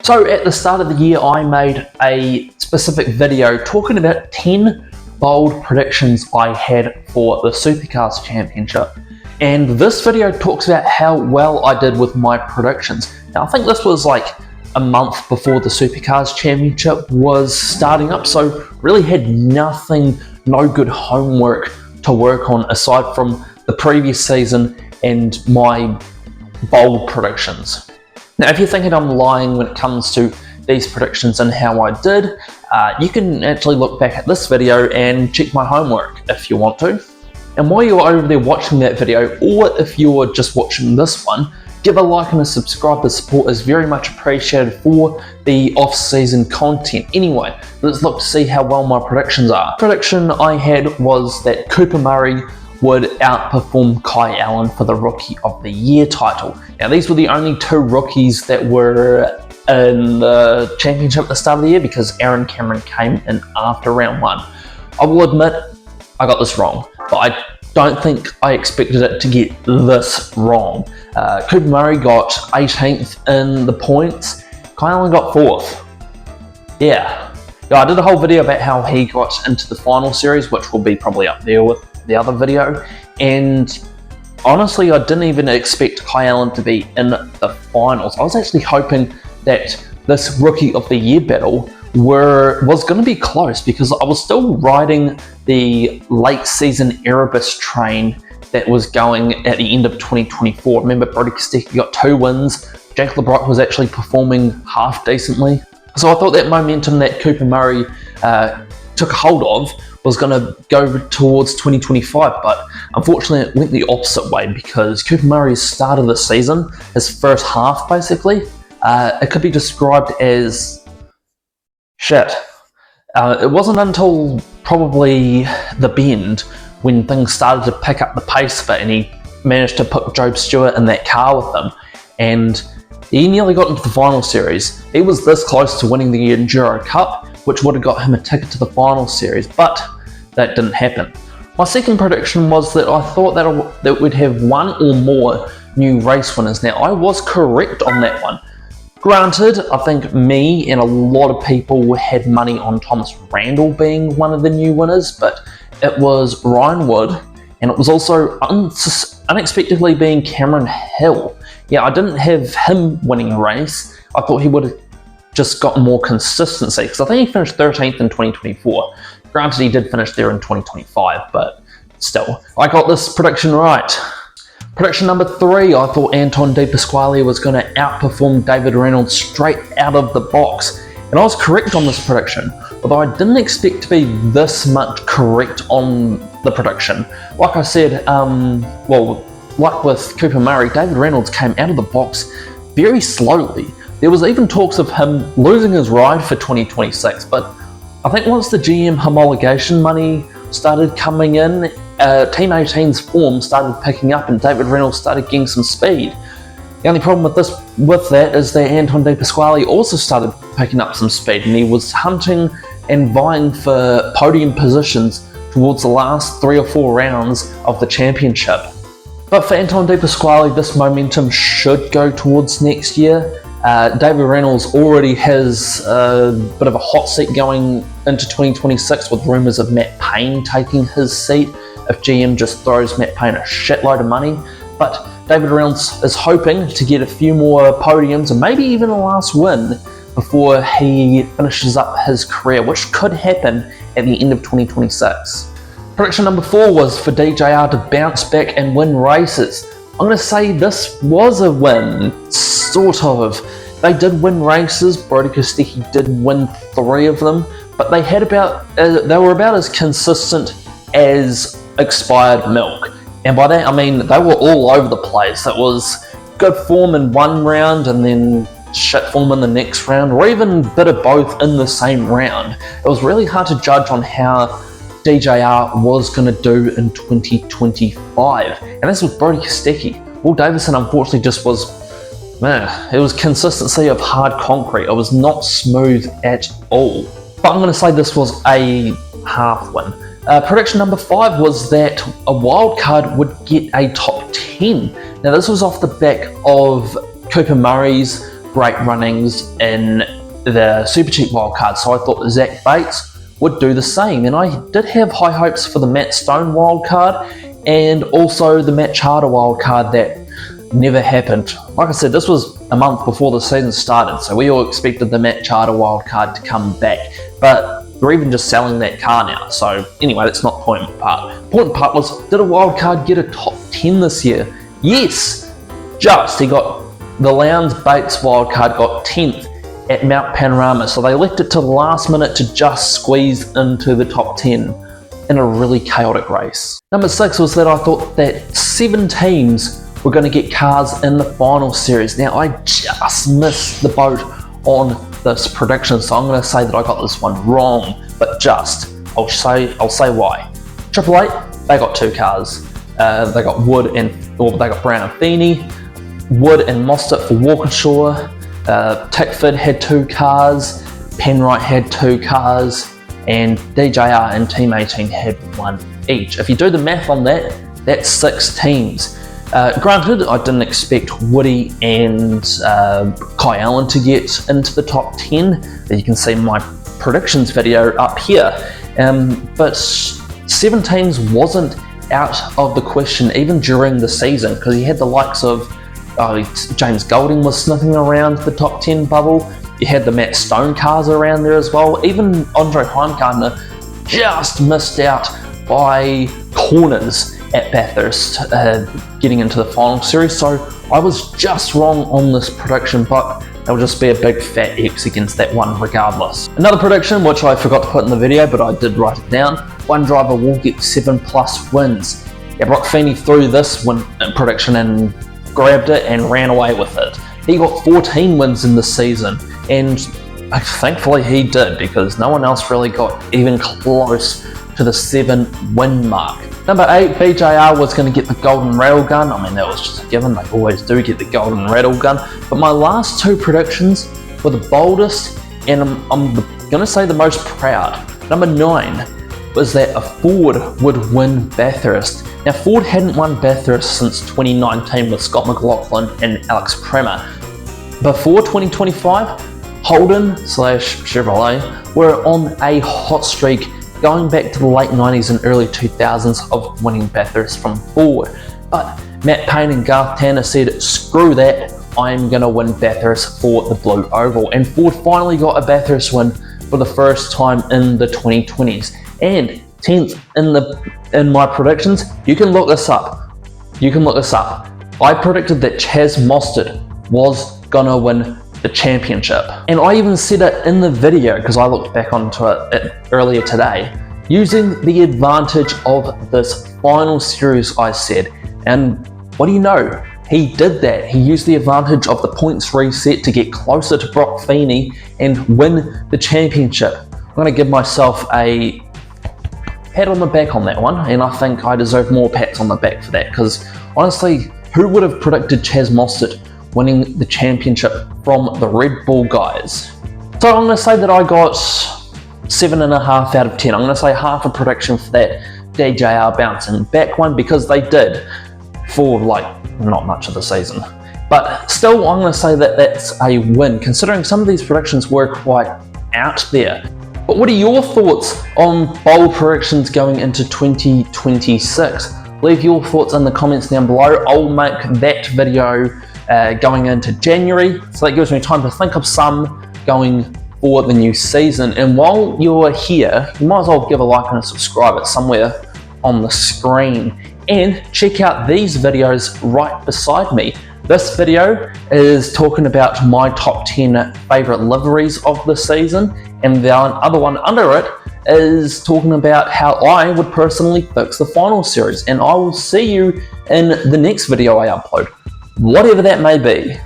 So at the start of the year, I made a specific video talking about 10 bold predictions I had for the Supercars Championship. And this video talks about how well I did with my predictions. Now, I think this was like a month before the Supercars Championship was starting up, so really had no good homework to work on aside from the previous season and my bold predictions. Now, if you're thinking I'm lying when it comes to these predictions and how I did, you can actually look back at this video and check my homework if you want to. And while you're over there watching that video, or if you're just watching this one, give a like and a subscribe. The support is very much appreciated for the off-season content. Anyway, let's look to see how well my predictions are. The prediction I had was that Cooper Murray would outperform Kai Allen for the Rookie of the Year title. Now, these were the only two rookies that were in the championship at the start of the year because Aaron Cameron came in after round one. I will admit I got this wrong, but I don't think I expected it to get this wrong. Cooper Murray got 18th in the points. Kai Allen got 4th. Yeah, I did a whole video about how he got into the final series, which will be probably up there with the other video, and honestly I didn't even expect Kai Allen to be in the finals. I was actually hoping that this Rookie of the Year battle was going to be close because I was still riding the late season Erebus train that was going at the end of 2024. Remember, Brody Kostecki got 2 wins. Jake LeBrock was actually performing half decently, so I thought that momentum that Cooper Murray took hold of was going to go towards 2025, but unfortunately it went the opposite way because Cooper Murray's start of the season, his first half basically, it could be described as shit. It wasn't until probably the bend when things started to pick up the pace of it and he managed to put Job Stewart in that car with him, and he nearly got into the final series. He was this close to winning the Enduro Cup, which would have got him a ticket to the final series, but that didn't happen. My second prediction was that I thought that we'd have one or more new race winners. Now, I was correct on that one. Granted, I think me and a lot of people had money on Thomas Randall being one of the new winners, but it was Ryan Wood, and it was also unexpectedly being Cameron Hill. Yeah, I didn't have him winning a race. I thought he would have just gotten more consistency because I think he finished 13th in 2024. Granted, he did finish there in 2025, but still, I got this prediction right. Prediction number 3, I thought Anton De Pasquale was going to outperform David Reynolds straight out of the box, and I was correct on this prediction, although I didn't expect to be this much correct on the prediction. Like I said, like with Cooper Murray, David Reynolds came out of the box very slowly. There was even talks of him losing his ride for 2026, but I think once the GM homologation money started coming in, Team 18's form started picking up and David Reynolds started getting some speed. The only problem with that is that Anton De Pasquale also started picking up some speed, and he was hunting and vying for podium positions towards the last 3 or 4 rounds of the championship. But for Anton De Pasquale, this momentum should go towards next year. David Reynolds already has a bit of a hot seat going into 2026 with rumours of Matt Payne taking his seat if GM just throws Matt Payne a shitload of money. But David Reynolds is hoping to get a few more podiums and maybe even a last win before he finishes up his career, which could happen at the end of 2026. Prediction number 4 was for DJR to bounce back and win races. I'm going to say this was a win, sort of. They did win races. Brody Kostecki did win 3 of them, but they were about as consistent as expired milk. And by that I mean they were all over the place. It was good form in one round and then shit form in the next round, or even a bit of both in the same round. It was really hard to judge on how DJR was going to do in 2025, and this was Brody Kostecki. Will Davison unfortunately just was, it was consistency of hard concrete. It was not smooth at all. But I'm going to say this was a half win. Prediction number 5 was that a wild card would get a top 10. Now this was off the back of Cooper Murray's great runnings in the Super Cheap wildcard, so I thought Zach Bates would do the same. And I did have high hopes for the Matt Stone wildcard and also the Matt Charter wildcard that never happened. Like I said, this was a month before the season started, so we all expected the Matt Charter wildcard to come back, but they're even just selling that car now. So anyway, that's not the important part. The important part was, did a wildcard get a top 10 this year? Yes, just. He got the Lowndes Bates wildcard, got 10th at Mount Panorama, so they left it to the last minute to just squeeze into the top 10 in a really chaotic race. Number 6 was that I thought that 7 teams were going to get cars in the final series. Now, I just missed the boat on this prediction, so I'm going to say that I got this one wrong, but just. I'll say why. Triple Eight, they got 2 cars. They got they got Brown and Feeney, Wood and Mostert for Walkinshaw. Tickford had 2 cars, Penwright had 2 cars, and DJR and Team 18 had 1 each. If you do the math on that, that's 6 teams. Granted, I didn't expect Woody and Kai Allen to get into the top 10. You can see my predictions video up here. But 7 teams wasn't out of the question even during the season, because you had the likes of James Golding was sniffing around the top 10 bubble. You had the Matt Stone cars around there as well. Even Andre Heimgartner just missed out by corners at Bathurst getting into the final series. So I was just wrong on this prediction, but there'll just be a big fat X against that one regardless. Another prediction, which I forgot to put in the video, but I did write it down. One driver will get 7+ wins. Yeah, Brock Feeney threw this prediction and grabbed it and ran away with it. He got 14 wins in the season, and thankfully he did, because no one else really got even close to the 7-win mark. Number 8, BJR was going to get the golden rattle gun. I mean, that was just a given. They always do get the golden rattle gun. But my last 2 predictions were the boldest, and I'm going to say the most proud. Number 9 was that a Ford would win Bathurst. Now, Ford hadn't won Bathurst since 2019 with Scott McLaughlin and Alex Premer. Before 2025, Holden/Chevrolet were on a hot streak going back to the late 90s and early 2000s of winning Bathurst from Ford. But Matt Payne and Garth Tanner said, screw that, I'm going to win Bathurst for the Blue Oval. And Ford finally got a Bathurst win for the first time in the 2020s. And 10th in my predictions. You can look this up. I predicted that Chaz Mostert was gonna win the championship, and I even said it in the video because I looked back onto it earlier today. Using the advantage of this final series, I said, and what do you know? He did that. He used the advantage of the points reset to get closer to Brock Feeney and win the championship. I'm gonna give myself a pat on the back on that one, and I think I deserve more pats on the back for that, because honestly, who would have predicted Chaz Mostert winning the championship from the Red Bull guys? So I'm going to say that I got 7.5 out of 10. I'm going to say half a prediction for that DJR bouncing back one, because they did for not much of the season. But still, I'm going to say that that's a win, considering some of these predictions were quite out there. But what are your thoughts on bold predictions going into 2026? Leave your thoughts in the comments down below. I'll make that video going into January, so that gives me time to think of some going for the new season. And while you're here, you might as well give a like and a subscribe. It's somewhere on the screen. And check out these videos right beside me. This video is talking about my top 10 favourite liveries of the season, and the other one under it is talking about how I would personally fix the final series. And I will see you in the next video I upload, whatever that may be.